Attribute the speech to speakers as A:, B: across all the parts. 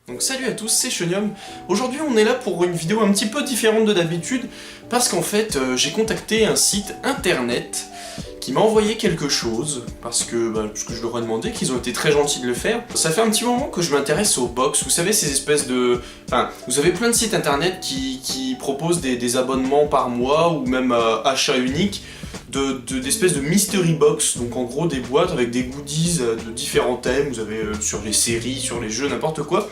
A: Donc salut à tous, c'est Chenium. Aujourd'hui on est là pour une vidéo un petit peu différente de d'habitude parce qu'en fait j'ai contacté un site internet qui m'a envoyé quelque chose parce que je leur ai demandé, qu'ils ont été très gentils de le faire. Ça fait un petit moment que je m'intéresse aux box, vous savez ces espèces de... Enfin, vous avez plein de sites internet qui proposent des abonnements par mois ou même achat unique d'espèces de mystery box, donc en gros des boîtes avec des goodies de différents thèmes, vous avez sur les séries, sur les jeux, n'importe quoi.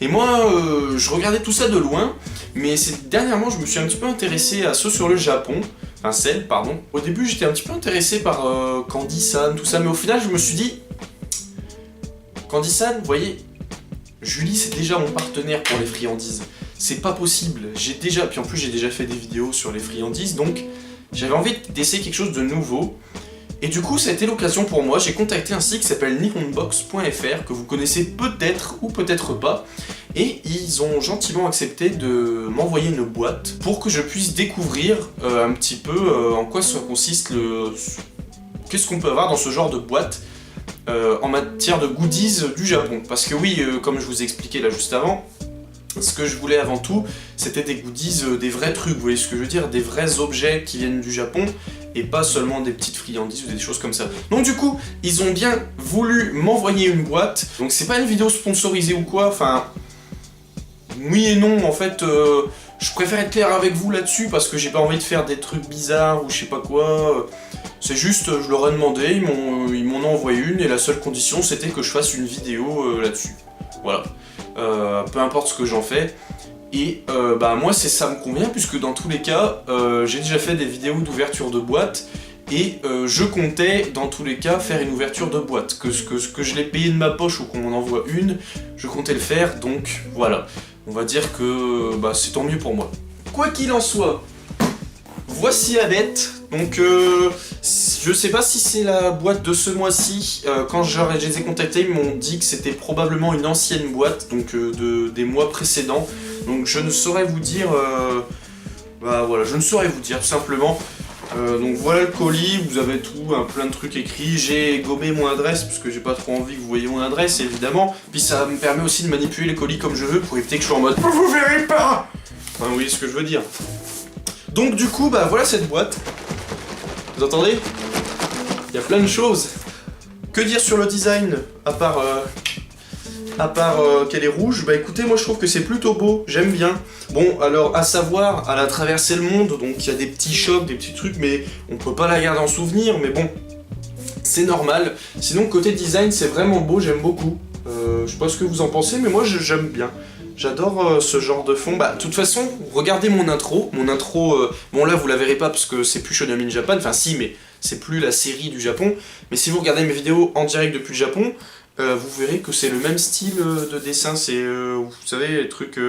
A: Et moi, je regardais tout ça de loin, mais dernièrement je me suis un petit peu intéressé à ceux sur le Japon, enfin celles, pardon. Au début j'étais un petit peu intéressé par Candy-san, tout ça, mais au final je me suis dit, Candy-san, vous voyez, Julie c'est déjà mon partenaire pour les friandises, c'est pas possible, puis en plus j'ai déjà fait des vidéos sur les friandises, donc j'avais envie d'essayer quelque chose de nouveau. Et du coup, ça a été l'occasion pour moi, j'ai contacté un site qui s'appelle nihonbox.fr, que vous connaissez peut-être ou peut-être pas, et ils ont gentiment accepté de m'envoyer une boîte pour que je puisse découvrir un petit peu en quoi ça consiste, qu'est-ce qu'on peut avoir dans ce genre de boîte en matière de goodies du Japon. Parce que oui, comme je vous ai expliqué là juste avant, ce que je voulais avant tout, c'était des goodies, des vrais trucs, vous voyez ce que je veux dire, des vrais objets qui viennent du Japon, et pas seulement des petites friandises ou des choses comme ça. Donc du coup, ils ont bien voulu m'envoyer une boîte, donc c'est pas une vidéo sponsorisée ou quoi, enfin... Oui et non, en fait, je préfère être clair avec vous là-dessus, parce que j'ai pas envie de faire des trucs bizarres ou je sais pas quoi, c'est juste, je leur ai demandé, ils m'en ont envoyé une, et la seule condition c'était que je fasse une vidéo là-dessus. Voilà. Peu importe ce que j'en fais. Et moi ça me convient puisque dans tous les cas j'ai déjà fait des vidéos d'ouverture de boîte et je comptais dans tous les cas faire une ouverture de boîte. Que je l'ai payé de ma poche ou qu'on m'en envoie une, je comptais le faire, donc voilà. On va dire que c'est tant mieux pour moi. Quoi qu'il en soit, voici la bête. Donc je sais pas si c'est la boîte de ce mois-ci, quand je les ai contactés, ils m'ont dit que c'était probablement une ancienne boîte, donc des mois précédents, donc je ne saurais vous dire, voilà, je ne saurais vous dire tout simplement. Donc voilà le colis, vous avez tout, plein de trucs écrits, j'ai gommé mon adresse, parce que j'ai pas trop envie que vous voyez mon adresse évidemment, puis ça me permet aussi de manipuler les colis comme je veux, pour éviter que je sois en mode « Vous verrez pas !» Enfin vous voyez ce que je veux dire. Donc du coup, voilà cette boîte. Vous entendez? Il y a plein de choses. Que dire sur le design, à part qu'elle est rouge? Écoutez, moi je trouve que c'est plutôt beau, j'aime bien. Bon, alors à savoir, elle a traversé le monde, donc il y a des petits chocs, des petits trucs, mais on peut pas la garder en souvenir, mais bon, c'est normal. Sinon, côté design, c'est vraiment beau, j'aime beaucoup. Je sais pas ce que vous en pensez, mais moi j'aime bien. J'adore ce genre de fond. De toute façon, regardez mon intro. Bon là vous la verrez pas parce que c'est plus Shonen in Japan, enfin si, mais c'est plus la série du Japon. Mais si vous regardez mes vidéos en direct depuis le Japon, vous verrez que c'est le même style de dessin. C'est, vous savez, les trucs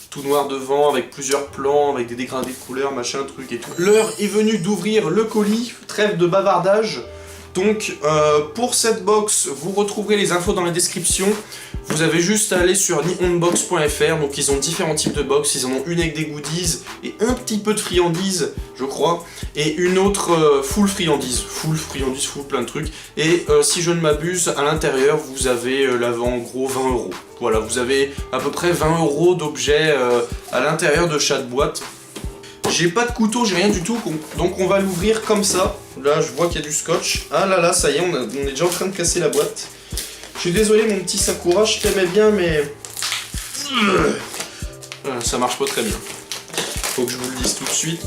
A: tout noir devant, avec plusieurs plans, avec des dégradés de couleurs, machin, truc et tout. L'heure est venue d'ouvrir le colis, trêve de bavardage. Donc pour cette box, vous retrouverez les infos dans la description. Vous avez juste à aller sur nihonbox.fr, donc ils ont différents types de box, ils en ont une avec des goodies et un petit peu de friandises, je crois, et une autre full friandises, full plein de trucs, et si je ne m'abuse, à l'intérieur vous avez en gros 20 €. Voilà, vous avez à peu près 20 € d'objets à l'intérieur de chaque boîte. J'ai pas de couteau, j'ai rien du tout, donc on va l'ouvrir comme ça. Là, je vois qu'il y a du scotch. Ah là là, ça y est, on est déjà en train de casser la boîte. Je suis désolé, mon petit Sakura, je t'aimais bien, mais... ça marche pas très bien. Faut que je vous le dise tout de suite.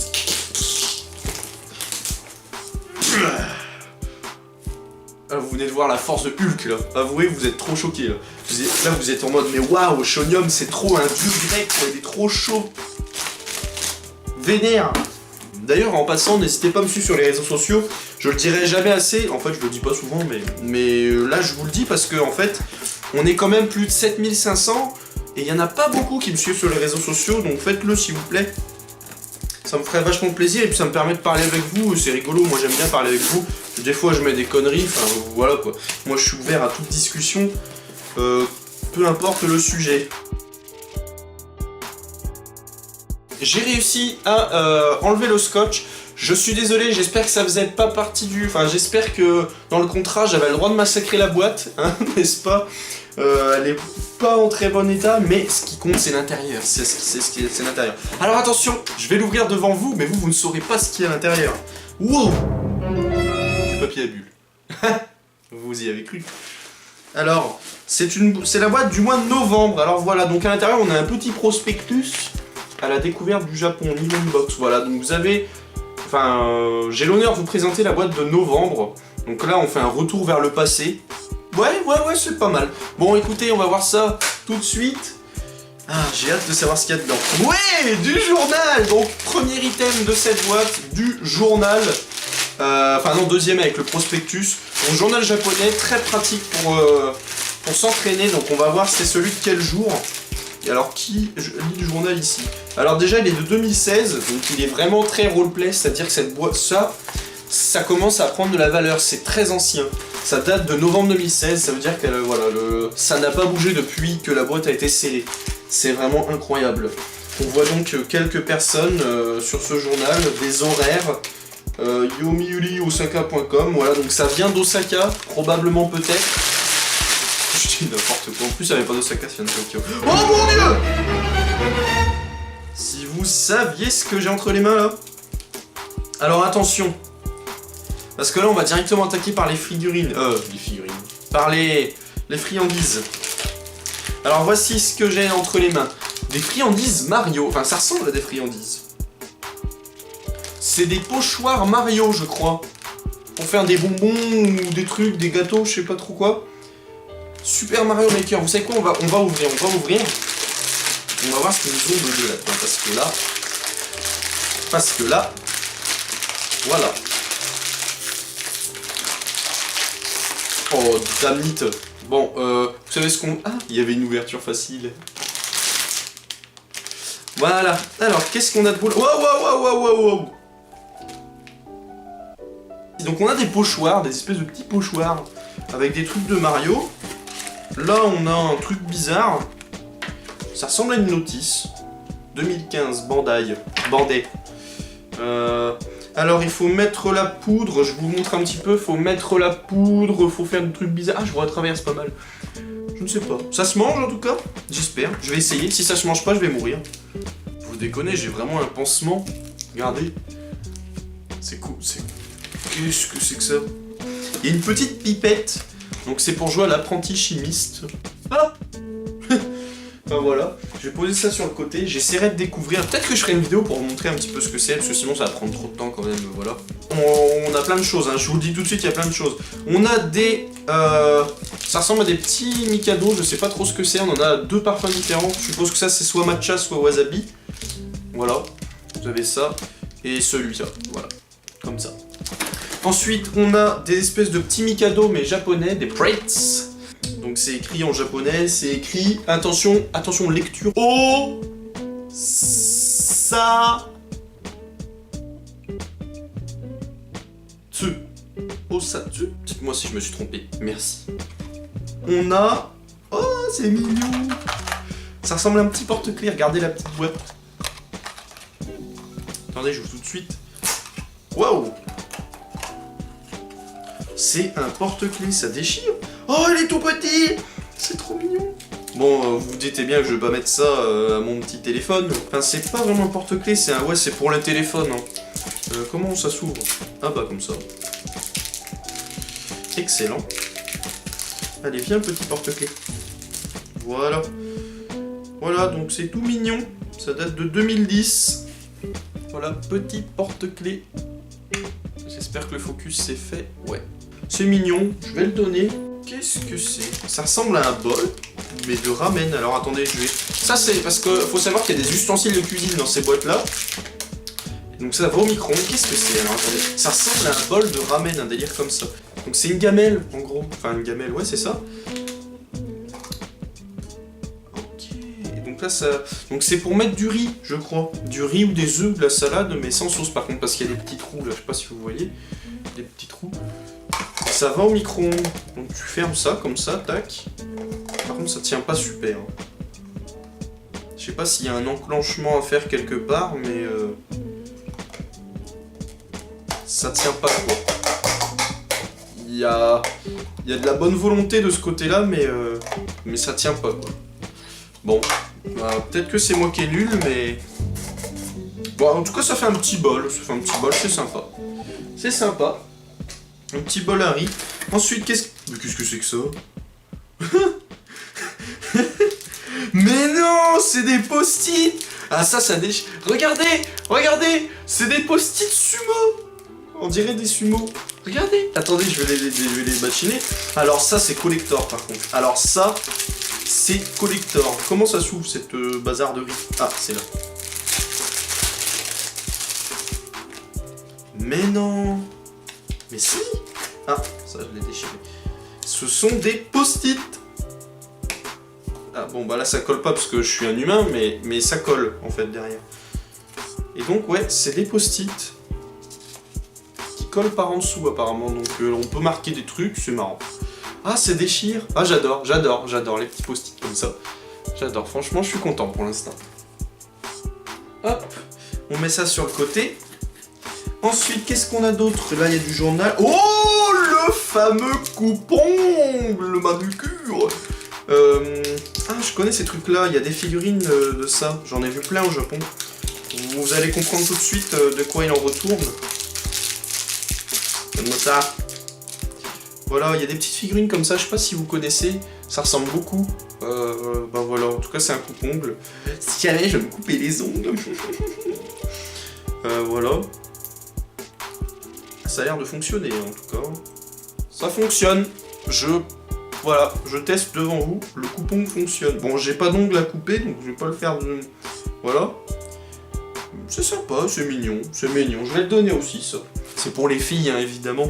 A: Ah, vous venez de voir la force de Hulk, là. Avouez, vous êtes trop choqués, là. Vous êtes en mode, mais waouh, Shonium, c'est trop un dieu grec, quoi, il est trop chaud. Vénère. D'ailleurs, en passant, n'hésitez pas à me suivre sur les réseaux sociaux. Je le dirai jamais assez, en fait je le dis pas souvent, mais là je vous le dis parce que en fait, on est quand même plus de 7500 et il y en a pas beaucoup qui me suivent sur les réseaux sociaux, donc faites-le s'il vous plaît. Ça me ferait vachement plaisir et puis ça me permet de parler avec vous, c'est rigolo, moi j'aime bien parler avec vous. Des fois je mets des conneries, enfin voilà quoi. Moi je suis ouvert à toute discussion, peu importe le sujet. J'ai réussi à enlever le scotch. Je suis désolé, j'espère que ça faisait pas partie du... Enfin, j'espère que dans le contrat, j'avais le droit de massacrer la boîte, hein, n'est-ce pas? Elle est pas en très bon état, mais ce qui compte c'est l'intérieur, c'est l'intérieur. Alors attention, je vais l'ouvrir devant vous, mais vous ne saurez pas ce qu'il y a à l'intérieur. Wow! Du papier à bulles. Vous y avez cru. Alors, c'est la boîte du mois de novembre. Alors voilà, donc à l'intérieur on a un petit prospectus à la découverte du Japon, Nihon Box. Voilà, donc vous avez... Enfin, j'ai l'honneur de vous présenter la boîte de novembre. Donc là on fait un retour vers le passé. Ouais, c'est pas mal. Bon, écoutez, on va voir ça tout de suite. Ah, j'ai hâte de savoir ce qu'il y a dedans. Ouais, du journal. Donc, premier item de cette boîte, du journal. Enfin non, deuxième avec le prospectus. Donc, journal japonais, très pratique pour s'entraîner. Donc, on va voir c'est celui de quel jour. Et alors, qui lit le journal ici? Alors déjà, il est de 2016, donc il est vraiment très roleplay. C'est-à-dire que cette boîte, ça commence à prendre de la valeur. C'est très ancien. Ça date de novembre 2016, ça veut dire que voilà, ça n'a pas bougé depuis que la boîte a été scellée. C'est vraiment incroyable. On voit donc quelques personnes sur ce journal, des horaires, yomiuri-osaka.com, voilà, donc ça vient d'Osaka, probablement peut-être. Je dis n'importe quoi, en plus ça vient pas d'Osaka, ça vient de Tokyo. Oh mon dieu! Si vous saviez ce que j'ai entre les mains là. Alors attention. Parce que là, on va directement attaquer par les figurines. Par les friandises. Alors, voici ce que j'ai entre les mains. Des friandises Mario. Enfin, ça ressemble à des friandises. C'est des pochoirs Mario, je crois. Pour faire des bonbons ou des trucs, des gâteaux, je sais pas trop quoi. Super Mario Maker. Vous savez quoi, on va ouvrir. On va voir ce qu'ils nous ont donné là-dedans. Parce que là... Voilà. Oh, damnite. Bon, vous savez ce qu'on... Ah, il y avait une ouverture facile. Voilà. Alors, qu'est-ce qu'on a de beau... Wow. Donc, on a des pochoirs, des espèces de petits pochoirs avec des trucs de Mario. Là, on a un truc bizarre. Ça ressemble à une notice. 2015, Bandai. Alors il faut mettre la poudre, je vous montre un petit peu, faut mettre la poudre, faut faire des trucs bizarres. Ah, je vois à travers, c'est pas mal. Je ne sais pas. Ça se mange en tout cas, j'espère. Je vais essayer, si ça se mange pas, je vais mourir. Vous déconnez, j'ai vraiment un pansement. Regardez. C'est cool, Qu'est-ce que c'est que ça? Il y a une petite pipette, donc c'est pour jouer à l'apprenti chimiste. Ah. Enfin voilà, je vais poser ça sur le côté, j'essaierai de découvrir, peut-être que je ferai une vidéo pour vous montrer un petit peu ce que c'est, parce que sinon ça va prendre trop de temps quand même, voilà. On a plein de choses, hein. Je vous le dis tout de suite, il y a plein de choses. On a des... ça ressemble à des petits Mikado, je sais pas trop ce que c'est, on en a deux parfums différents, je suppose que ça c'est soit matcha, soit wasabi. Voilà, vous avez ça, et celui-là, voilà, comme ça. Ensuite, on a des espèces de petits Mikado, mais japonais, des Prates. Donc c'est écrit en japonais, c'est écrit, attention, lecture. Osatsu. Dites-moi si je me suis trompé, merci. On a... Oh, c'est mignon. Ça ressemble à un petit porte-clés, regardez la petite boîte. Attendez, j'ouvre tout de suite. Waouh! C'est un porte-clés, ça déchire. Oh, il est tout petit! C'est trop mignon. Bon, vous vous doutez bien que je vais pas mettre ça à mon petit téléphone. Enfin, c'est pas vraiment un porte-clés, c'est un... Ouais, c'est pour le téléphone. Hein. Comment ça s'ouvre? Ah bah, comme ça. Excellent. Allez, viens, petit porte-clés. Voilà. Voilà, donc c'est tout mignon. Ça date de 2010. Voilà, petit porte-clés. J'espère que le focus s'est fait. Ouais. C'est mignon, je vais le donner. Qu'est-ce que c'est? Ça ressemble à un bol, mais de ramen. Alors attendez, je vais... Ça c'est parce que faut savoir qu'il y a des ustensiles de cuisine dans ces boîtes-là. Donc ça va au micro-ondes. Qu'est-ce que c'est? Alors attendez. Ça ressemble à un bol de ramen, un délire comme ça. Donc c'est une gamelle, en gros. Enfin une gamelle, ouais c'est ça. Ok. Et donc là ça... Donc c'est pour mettre du riz, je crois. Du riz ou des œufs ou de la salade, mais sans sauce par contre, parce qu'il y a des petits trous là. Je sais pas si vous voyez. Des petits trous. Ça va au micro-ondes. Donc tu fermes ça comme ça, tac. Par contre ça tient pas super. Je sais pas s'il y a un enclenchement à faire quelque part, mais ça tient pas quoi. Il y a de la bonne volonté de ce côté-là, mais ça tient pas quoi. Bon, bah, peut-être que c'est moi qui est nul, mais... Bon, en tout cas, ça fait un petit bol, c'est sympa. C'est sympa. Un petit bol à riz. Ensuite, Mais qu'est-ce que c'est que ça? Mais non, c'est des post-it. Ah ça déchire. Regardez, c'est des post-it sumo. On dirait des sumo. Regardez. Attendez, je vais les machiner. Alors ça, c'est collector par contre. Alors ça, c'est collector. Comment ça s'ouvre cette bazar de riz? Ah, c'est là. Mais non. Mais si. Ah, ça je l'ai déchiré. Ce sont des post-it. Ah bon, bah là ça colle pas parce que je suis un humain, mais ça colle en fait derrière. Et donc ouais, c'est des post-it qui collent par en dessous apparemment. Donc on peut marquer des trucs, c'est marrant. Ah, ça déchire. Ah, j'adore les petits post-it comme ça. J'adore, franchement je suis content pour l'instant. Hop, on met ça sur le côté. Ensuite, qu'est-ce qu'on a d'autre? Là, il y a du journal. Oh, le fameux coupe-ongle, le manucure. Ah, je connais ces trucs-là. Il y a des figurines de ça. J'en ai vu plein au Japon. Vous allez comprendre tout de suite de quoi il en retourne. Donne-moi ça. Voilà, il y a des petites figurines comme ça. Je sais pas si vous connaissez. Ça ressemble beaucoup. Ben voilà, en tout cas, c'est un coupe-ongle. Si jamais je vais me couper les ongles. Voilà. Ça a l'air de fonctionner en tout cas. Ça fonctionne. Voilà, je teste devant vous. Le coupe-ongle fonctionne. Bon, j'ai pas d'ongles à couper, donc je vais pas le faire de... Voilà. C'est sympa, c'est mignon. Je vais le donner aussi, ça. C'est pour les filles, hein, évidemment.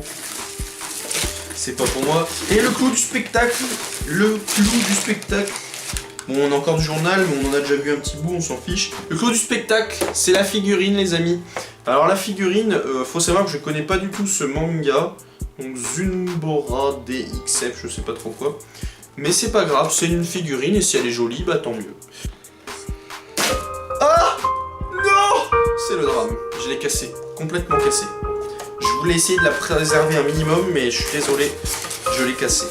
A: C'est pas pour moi. Et le clou du spectacle. Bon, on a encore du journal, mais on en a déjà vu un petit bout, on s'en fiche. Le clou du spectacle, c'est la figurine, les amis. Alors la figurine, faut savoir que je connais pas du tout ce manga. Donc Zunbora DXF, je sais pas trop quoi. Mais c'est pas grave, c'est une figurine et si elle est jolie, bah tant mieux. Ah non! C'est le drame, je l'ai cassé, complètement cassé. Je voulais essayer de la préserver un minimum, mais je suis désolé, je l'ai cassé.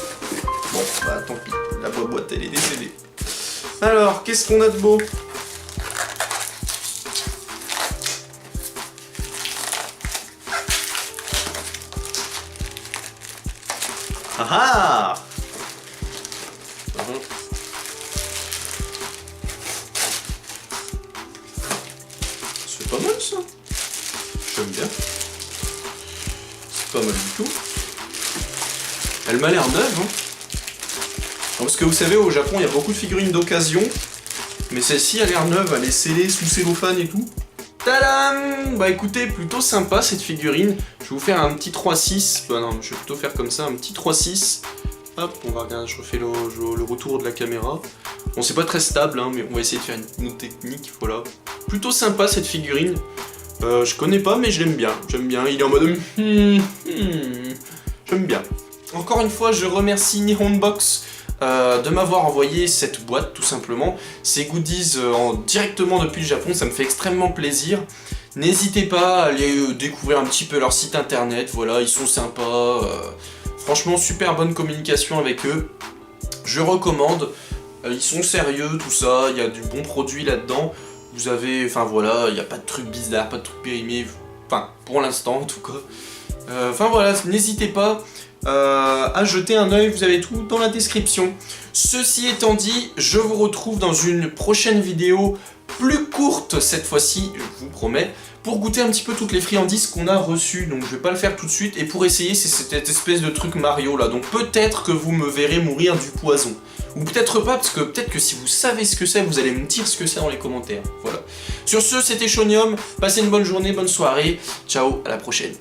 A: Bon, bah tant pis, la boîte elle est décédée. Alors, qu'est-ce qu'on a de beau? Ah ah! C'est pas mal ça. J'aime bien. C'est pas mal du tout. Elle m'a l'air neuve, hein. Parce que vous savez, au Japon, il y a beaucoup de figurines d'occasion. Mais celle-ci a l'air neuve, elle est scellée sous cellophane et tout. Tadam! Bah écoutez, plutôt sympa cette figurine. Je vais vous faire un petit 3-6. Bah non, je vais plutôt faire comme ça, un petit 3-6. Hop, on va regarder, je refais le retour de la caméra. Bon, c'est pas très stable, hein, mais on va essayer de faire une autre technique, voilà. Plutôt sympa cette figurine. Je connais pas, mais je l'aime bien. J'aime bien, il est en mode... J'aime bien. Encore une fois, je remercie Nihonbox de m'avoir envoyé cette boîte, tout simplement. Ces goodies directement depuis le Japon, ça me fait extrêmement plaisir. N'hésitez pas à aller découvrir un petit peu leur site internet, voilà, ils sont sympas. Franchement, super bonne communication avec eux. Je recommande. Ils sont sérieux, tout ça, il y a du bon produit là-dedans. Vous avez, enfin voilà, il n'y a pas de trucs bizarres, pas de trucs périmés. Enfin, pour l'instant en tout cas. Enfin voilà, n'hésitez pas à jeter un œil, vous avez tout dans la description. Ceci étant dit, je vous retrouve dans une prochaine vidéo plus courte cette fois-ci, je vous promets, pour goûter un petit peu toutes les friandises qu'on a reçues. Donc je vais pas le faire tout de suite, et pour essayer, c'est cette espèce de truc Mario là. Donc peut-être que vous me verrez mourir du poison. Ou peut-être pas, parce que peut-être que si vous savez ce que c'est, vous allez me dire ce que c'est dans les commentaires. Voilà. Sur ce, c'était Shonium, passez une bonne journée, bonne soirée, ciao, à la prochaine.